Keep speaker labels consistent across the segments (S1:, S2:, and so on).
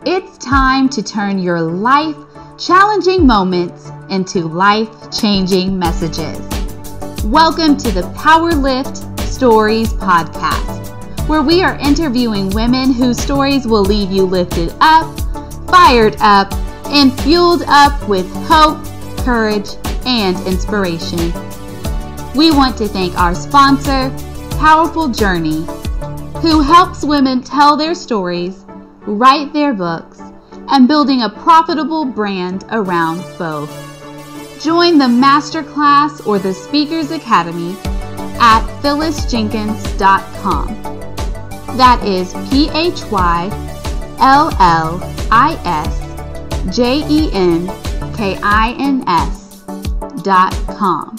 S1: It's time to turn your life-challenging moments into life-changing messages. Welcome to the Power Lift Stories podcast, where we are interviewing women whose stories will leave you lifted up, fired up, and fueled up with hope, courage, and inspiration. We want to thank our sponsor, Powerful Journey, who helps women tell their stories, write their books, and building a profitable brand around both. Join the masterclass or the Speakers Academy at phyllisjenkins.com. That is PHYLLISJENKINS.com.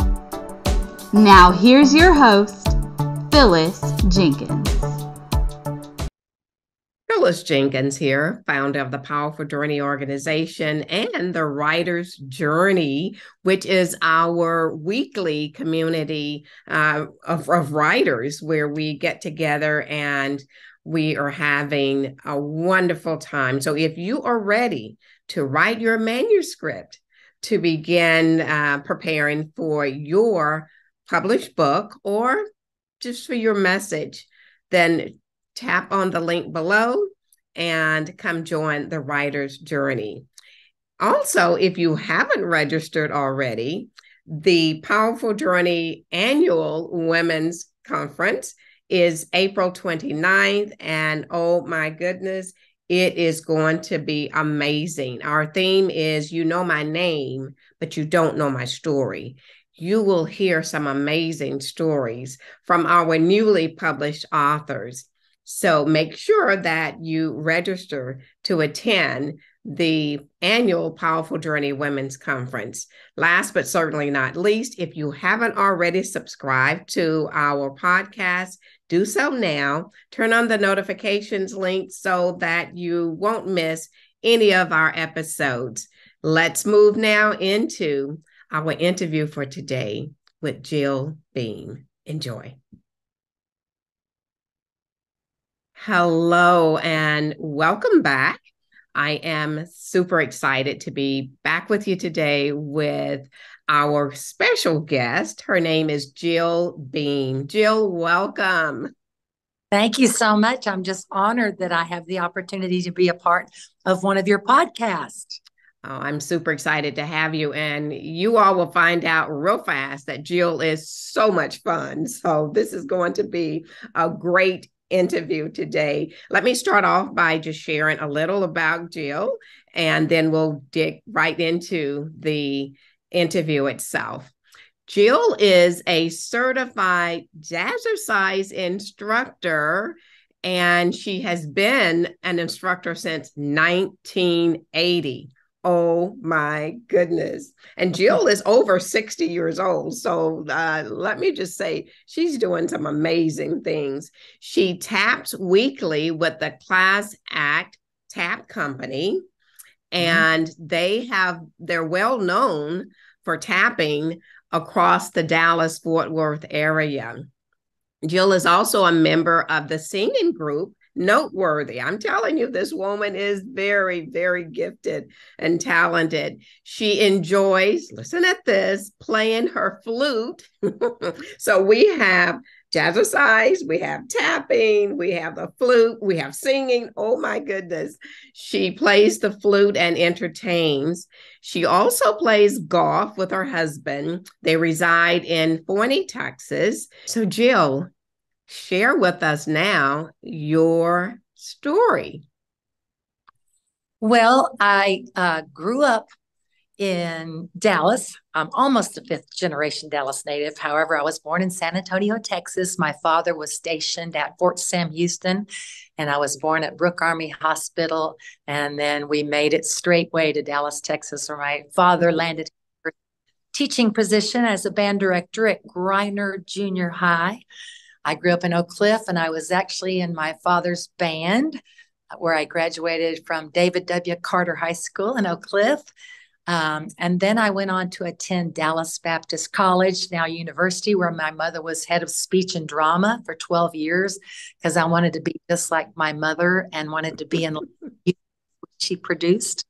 S1: Now here's your host, Phyllis Jenkins.
S2: Phyllis Jenkins here, founder of the Powerful Journey organization and the Writer's Journey, which is our weekly community of writers where we get together and we are having a wonderful time. So if you are ready to write your manuscript to begin preparing for your published book or just for your message, then tap on the link below and come join the Writer's Journey. Also, if you haven't registered already, the Powerful Journey Annual Women's Conference is April 29th, and oh my goodness, it is going to be amazing. Our theme is, you know my name, but you don't know my story. You will hear some amazing stories from our newly published authors. So make sure that you register to attend the annual Powerful Journey Women's Conference. Last but certainly not least, if you haven't already subscribed to our podcast, do so now. Turn on the notifications link so that you won't miss any of our episodes. Let's move now into our interview for today with Jill Beam. Enjoy. Hello and welcome back. I am super excited to be back with you today with our special guest. Her name is Jill Beam. Jill, welcome.
S3: Thank you so much. I'm just honored that I have the opportunity to be a part of one of your podcasts.
S2: Oh, I'm super excited to have you. And you all will find out real fast that Jill is so much fun. So this is going to be a great interview today. Let me start off by just sharing a little about Jill, and then we'll dig right into the interview itself. Jill is a certified Jazzercise instructor, and she has been an instructor since 1980. Oh my goodness. And Jill is over 60 years old. So let me just say, she's doing some amazing things. She taps weekly with the Class Act Tap Company, and they're well known for tapping across the Dallas-Fort Worth area. Jill is also a member of the singing group Noteworthy. I'm telling you, this woman is very, very gifted and talented. She enjoys, listen at this, playing her flute. So we have Jazzercise, we have tapping, we have the flute, we have singing. Oh my goodness. She plays the flute and entertains. She also plays golf with her husband. They reside in Forney, Texas. So Jill, share with us now your story.
S3: Well, I grew up in Dallas. I'm almost a fifth generation Dallas native. However, I was born in San Antonio, Texas. My father was stationed at Fort Sam Houston, and I was born at Brooke Army Hospital. And then we made it straightway to Dallas, Texas, where my father landed her teaching position as a band director at Griner Junior High. I grew up in Oak Cliff, and I was actually in my father's band where I graduated from David W. Carter High School in Oak Cliff. And then I went on to attend Dallas Baptist College, now university, where my mother was head of speech and drama for 12 years because I wanted to be just like my mother and wanted to be in she produced.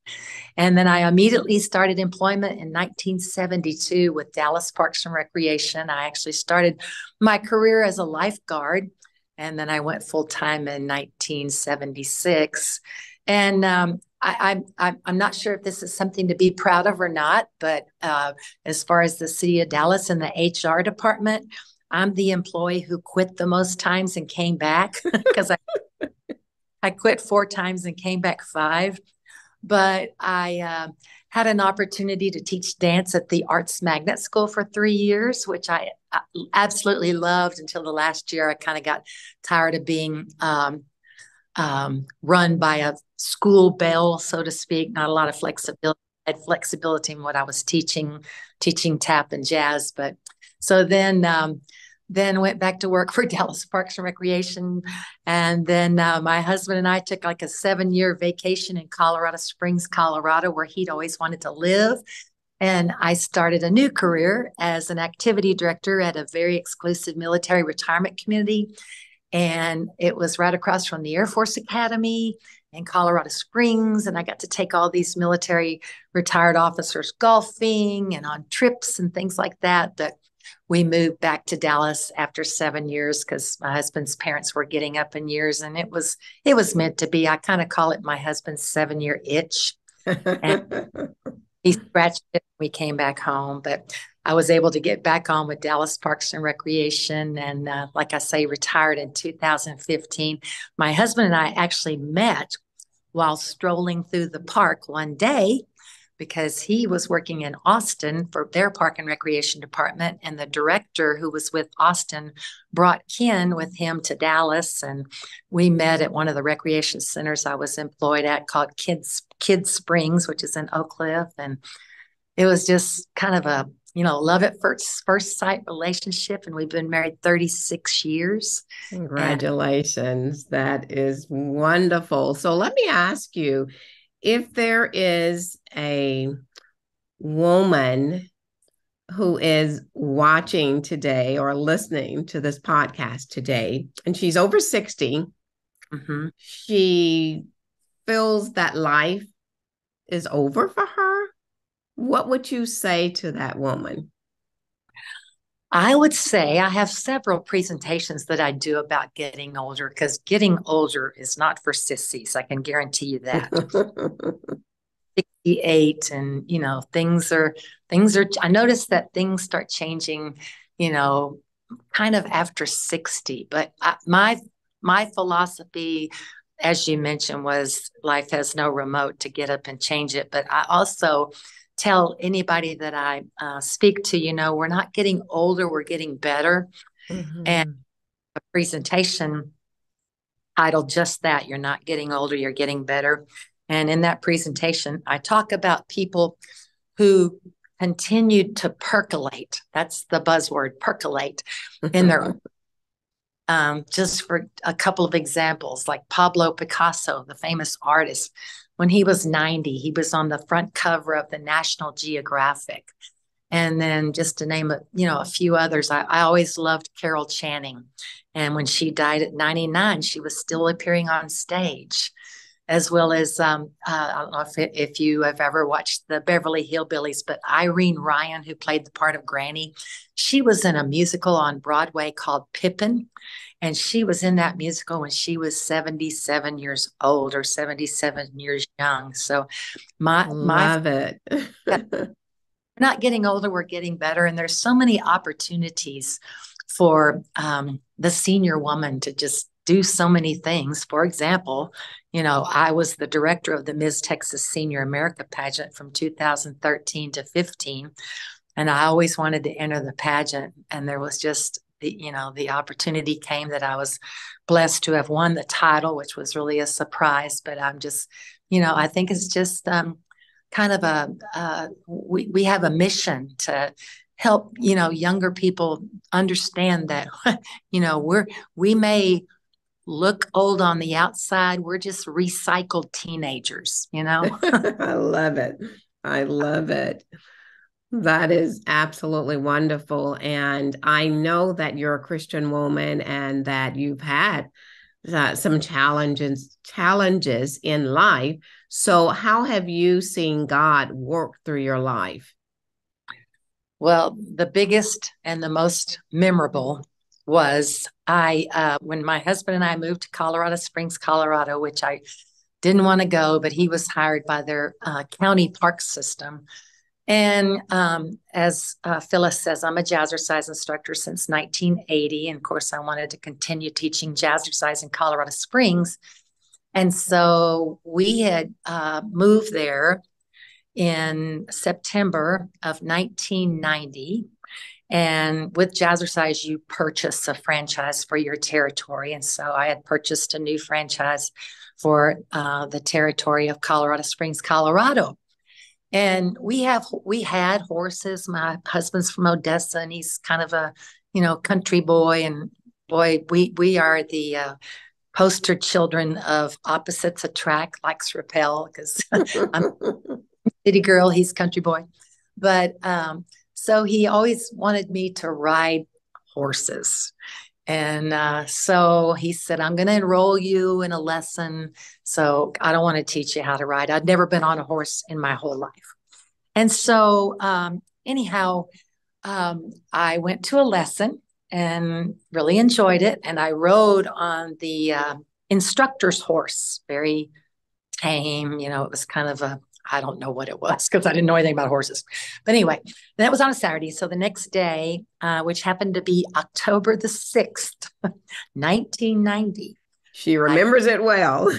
S3: And then I immediately started employment in 1972 with Dallas Parks and Recreation. I actually started my career as a lifeguard, and then I went full-time in 1976. And I'm not sure if this is something to be proud of or not, but as far as the city of Dallas and the HR department, I'm the employee who quit the most times and came back because I quit 4 times and came back 5. But I had an opportunity to teach dance at the Arts Magnet School for 3 years, which I absolutely loved until the last year. I kind of got tired of being run by a school bell, so to speak. Not a lot of flexibility. I had flexibility in what I was teaching tap and jazz. But so then went back to work for Dallas Parks and Recreation. And then my husband and I took like a 7-year vacation in Colorado Springs, Colorado, where he'd always wanted to live. And I started a new career as an activity director at a very exclusive military retirement community. And it was right across from the Air Force Academy in Colorado Springs. And I got to take all these military retired officers golfing and on trips and things like that. But we moved back to Dallas after 7 years because my husband's parents were getting up in years, and it was meant to be. I kind of call it my husband's 7-year itch. And he scratched it when we came back home, but I was able to get back on with Dallas Parks and Recreation. And like I say, retired in 2015. My husband and I actually met while strolling through the park one day because he was working in Austin for their park and recreation department. And the director who was with Austin brought Ken with him to Dallas. And we met at one of the recreation centers I was employed at called Kids Springs, which is in Oak Cliff. And it was just kind of a, love at first sight relationship. And we've been married 36 years.
S2: Congratulations. That is wonderful. So let me ask you, if there is a woman who is watching today or listening to this podcast today, and she's over 60,
S3: mm-hmm.
S2: she feels that life is over for her, what would you say to that woman?
S3: I would say I have several presentations that I do about getting older, because getting older is not for sissies. I can guarantee you that. 68 and, things are, I noticed that things start changing, kind of after 60. But my philosophy, as you mentioned, was life has no remote to get up and change it. But I also tell anybody that I speak to, we're not getting older, we're getting better.
S2: Mm-hmm.
S3: And a presentation titled just that, you're not getting older, you're getting better. And in that presentation, I talk about people who continued to percolate. That's the buzzword, percolate, in their just for a couple of examples, like Pablo Picasso, the famous artist. When he was 90, he was on the front cover of the National Geographic. And then just to name a few others, I always loved Carol Channing. And when she died at 99, she was still appearing on stage, as well as, I don't know if you have ever watched the Beverly Hillbillies, but Irene Ryan, who played the part of Granny, she was in a musical on Broadway called Pippin. And she was in that musical when she was 77 years old or 77 years young. So
S2: love it.
S3: We're not getting older, we're getting better. And there's so many opportunities for the senior woman to just do so many things. For example, I was the director of the Ms. Texas Senior America Pageant from 2013 to 15. And I always wanted to enter the pageant. And there was just the opportunity came that I was blessed to have won the title, which was really a surprise. But I'm just, I think it's just kind of we have a mission to help, younger people understand that, we may look old on the outside. We're just recycled teenagers,
S2: I love it. I love it. That is absolutely wonderful. And I know that you're a Christian woman and that you've had some challenges in life. So how have you seen God work through your life?
S3: Well, the biggest and the most memorable was when my husband and I moved to Colorado Springs, Colorado, which I didn't want to go, but he was hired by their county park system. And as Phyllis says, I'm a Jazzercise instructor since 1980. And of course, I wanted to continue teaching Jazzercise in Colorado Springs. And so we had moved there in September of 1990. And with Jazzercise, you purchase a franchise for your territory. And so I had purchased a new franchise for the territory of Colorado Springs, Colorado. And we had horses. My husband's from Odessa, and he's kind of a, country boy. And boy, we are the poster children of opposites attract, likes repel, because I'm city girl, he's country boy. But so he always wanted me to ride horses. And so he said, I'm going to enroll you in a lesson. So I don't want to teach you how to ride. I'd never been on a horse in my whole life. And so anyhow, I went to a lesson and really enjoyed it. And I rode on the instructor's horse, very tame. It was kind of I don't know what it was because I didn't know anything about horses. But anyway, that was on a Saturday. So the next day, which happened to be October the 6th, 1990.
S2: She remembers it well.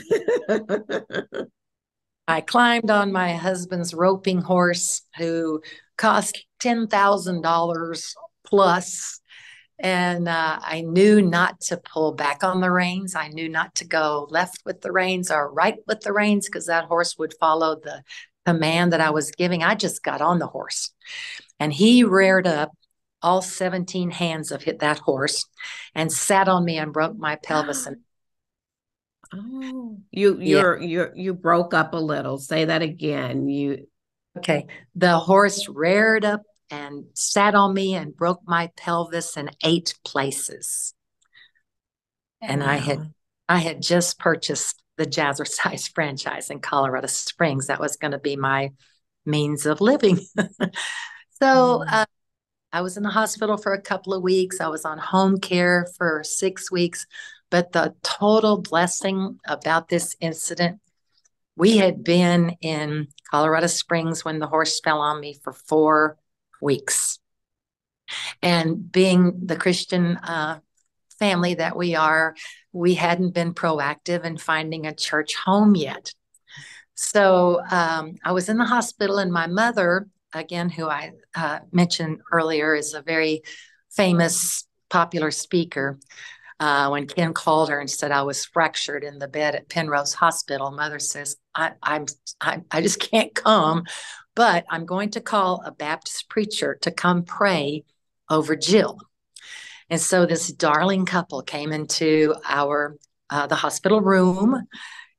S3: I climbed on my husband's roping horse, who cost $10,000 plus. And I knew not to pull back on the reins. I knew not to go left with the reins or right with the reins, because that horse would follow the command that I was giving. I just got on the horse, and he reared up. All 17 hands of that horse and sat on me and broke my pelvis. And
S2: you broke up a little. Say that again.
S3: Okay. The horse reared up and sat on me and broke my pelvis in 8 places. And wow. I had just purchased the Jazzercise franchise in Colorado Springs. That was going to be my means of living. So I was in the hospital for a couple of weeks. I was on home care for 6 weeks. But the total blessing about this incident, we had been in Colorado Springs when the horse fell on me for 4 weeks. And being the Christian family that we are, we hadn't been proactive in finding a church home yet. So I was in the hospital, and my mother, again, who I mentioned earlier, is a very famous, popular speaker. When Ken called her and said I was fractured in the bed at Penrose Hospital, Mother says, I just can't come, but I'm going to call a Baptist preacher to come pray over Jill. And so this darling couple came into the hospital room,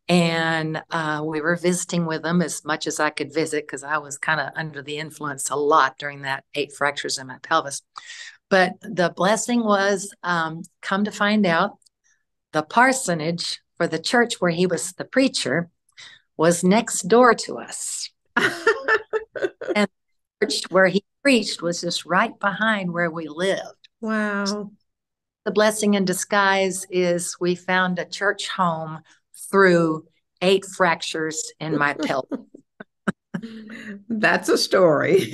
S3: and we were visiting with them as much as I could visit, because I was kind of under the influence a lot during that 8 fractures in my pelvis. But the blessing was, come to find out, the parsonage for the church where he was the preacher was next door to us. And the church where he preached was just right behind where we lived.
S2: Wow.
S3: The blessing in disguise is we found a church home through 8 fractures in my pelvis.
S2: That's a story.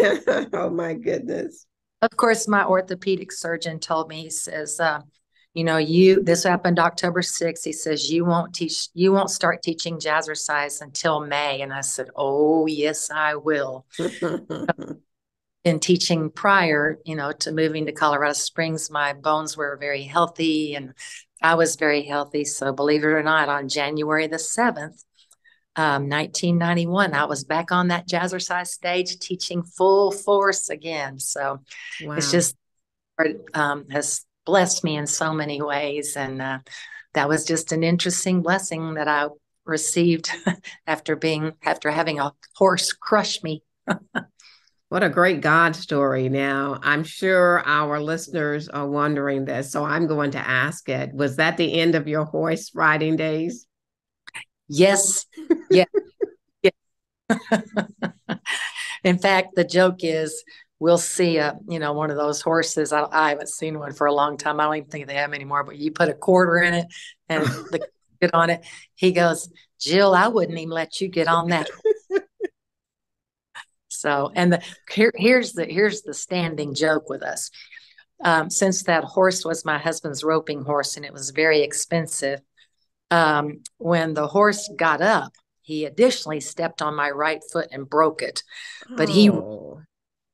S2: Oh, my goodness.
S3: Of course, my orthopedic surgeon told me, he says, this happened October 6th. He says, you won't start teaching Jazzercise until May. And I said, oh, yes, I will. In teaching prior, to moving to Colorado Springs, my bones were very healthy and I was very healthy. So believe it or not, on January the 7th, 1991, I was back on that Jazzercise stage teaching full force again. So wow. It's just has blessed me in so many ways. And that was just an interesting blessing that I received after having a horse crush me.
S2: What a great God story. Now, I'm sure our listeners are wondering this, so I'm going to ask it. Was that the end of your horse riding days?
S3: Yes. Yeah. Yeah. In fact, the joke is we'll see one of those horses. I haven't seen one for a long time. I don't even think they have them anymore, but you put a quarter in it and the get on it. He goes, Jill, I wouldn't even let you get on that. So, and here's the standing joke with us. Since that horse was my husband's roping horse and it was very expensive, when the horse got up, he additionally stepped on my right foot and broke it. But he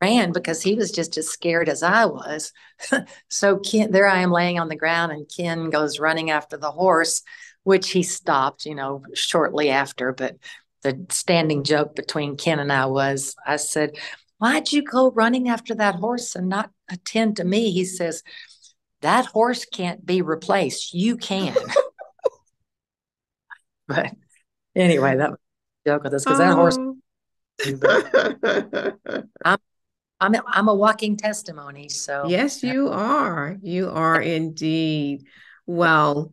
S3: ran because he was just as scared as I was. So there I am laying on the ground, and Ken goes running after the horse, which he stopped, shortly after. But the standing joke between Ken and I said, why'd you go running after that horse and not attend to me? He says, that horse can't be replaced. You can. But anyway, that was a joke with us because that horse. I'm a walking testimony. So
S2: yes, you are. You are indeed. Well,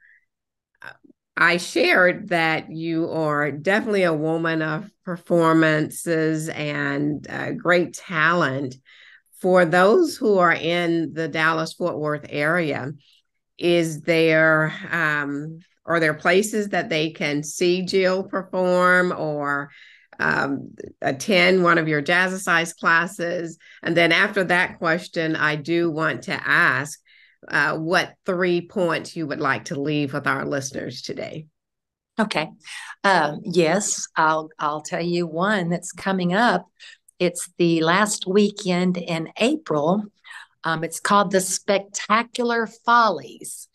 S2: I shared that you are definitely a woman of performances and great talent. For those who are in the Dallas-Fort Worth area, are there places that they can see Jill perform or attend one of your Jazzercise classes? And then after that question, I do want to ask what 3 points you would like to leave with our listeners today.
S3: Okay. Yes, I'll tell you one that's coming up. It's the last weekend in April. It's called the Spectacular Follies.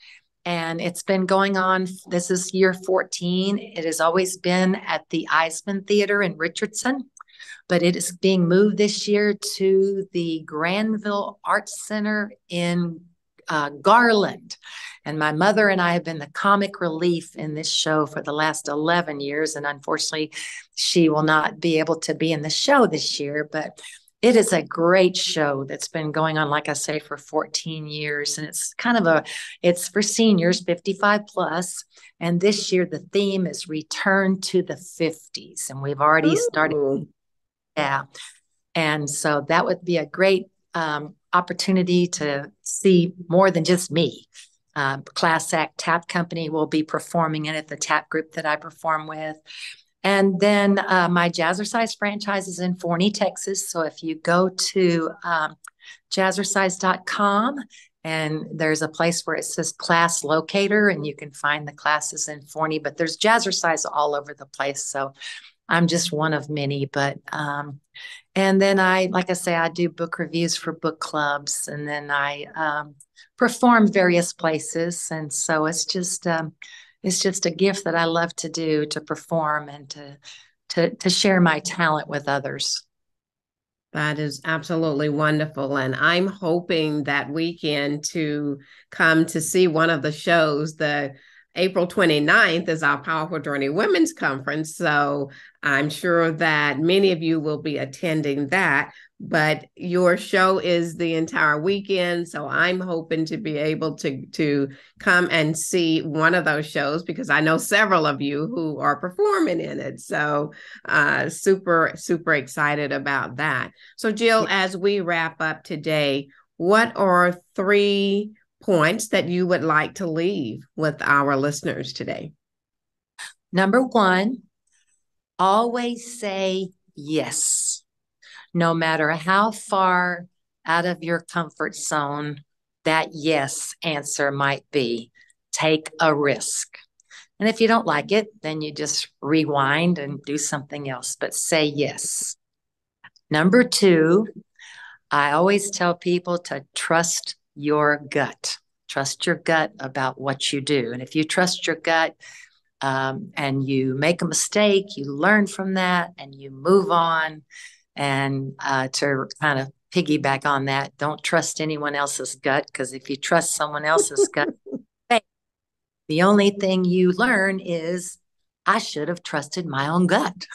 S3: And it's been going on. This is year 14. It has always been at the Eisman Theater in Richardson, but it is being moved this year to the Granville Arts Center in Garland. And my mother and I have been the comic relief in this show for the last 11 years. And unfortunately, she will not be able to be in the show this year, but it is a great show that's been going on, like I say, for 14 years. And it's for seniors, 55 plus. And this year, the theme is Return to the 50s. And we've already started. Yeah. And so that would be a great opportunity to see more than just me. Class Act Tap Company will be performing in it, the tap group that I perform with. And then my Jazzercise franchise is in Forney, Texas. So if you go to jazzercise.com, and there's a place where it says class locator, and you can find the classes in Forney, but there's Jazzercise all over the place. So I'm just one of many, but and then like I say, I do book reviews for book clubs, and then I perform various places. And so it's just a gift that I love to do, to perform and to share my talent with others.
S2: That is absolutely wonderful. And I'm hoping that weekend to come to see one of the shows. The April 29th is our Powerful Journey Women's Conference. So I'm sure that many of you will be attending that. But your show is the entire weekend. So I'm hoping to be able to come and see one of those shows, because I know several of you who are performing in it. So super, super excited about that. So Jill, as we wrap up today, what are 3 points that you would like to leave with our listeners today?
S3: Number 1, always say yes. No matter how far out of your comfort zone that yes answer might be, take a risk. And if you don't like it, then you just rewind and do something else, but say yes. Number 2, I always tell people to trust your gut. Trust your gut about what you do. And if you trust your gut and you make a mistake, you learn from that and you move on. And to kind of piggyback on that, don't trust anyone else's gut, because if you trust someone else's gut, the only thing you learn is, I should have trusted my own gut.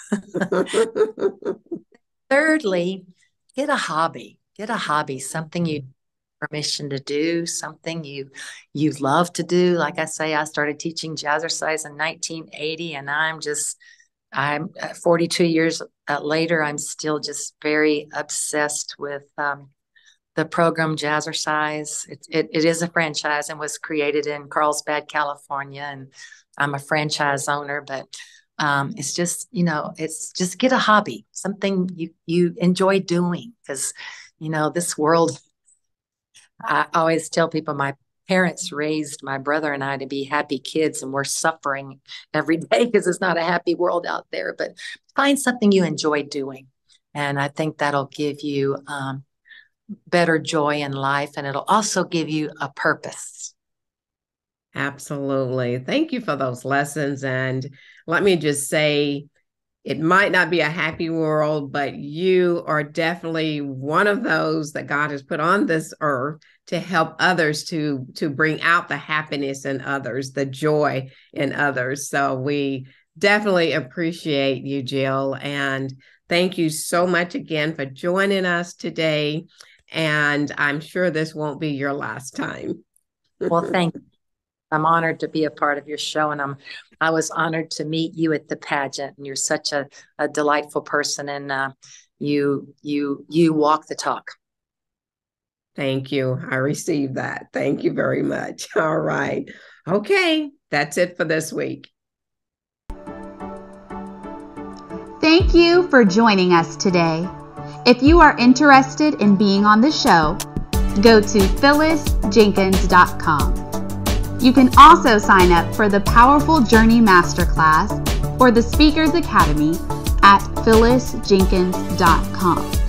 S3: Thirdly, get a hobby. Get a hobby, something you permission to do, something you love to do. Like I say, I started teaching jazzercise in 1980, and I'm 42 years later, I'm still just very obsessed with the program Jazzercise. It is a franchise and was created in Carlsbad, California, and I'm a franchise owner. But it's just, it's just get a hobby, something you enjoy doing, because this world. I always tell people my parents raised my brother and I to be happy kids, and we're suffering every day because it's not a happy world out there. But find something you enjoy doing, and I think that'll give you better joy in life, and it'll also give you a purpose.
S2: Absolutely. Thank you for those lessons. And let me just say, it might not be a happy world, but you are definitely one of those that God has put on this earth to help others, to bring out the happiness in others, the joy in others. So we definitely appreciate you, Jill. And thank you so much again for joining us today. And I'm sure this won't be your last time.
S3: Well, thank you. I'm honored to be a part of your show, and I was honored to meet you at the pageant. And you're such a delightful person, and you walk the talk.
S2: Thank you. I received that. Thank you very much. All right. Okay. That's it for this week.
S1: Thank you for joining us today. If you are interested in being on the show, go to phyllisjenkins.com. You can also sign up for the Powerful Journey Masterclass or the Speakers Academy at phyllisjenkins.com.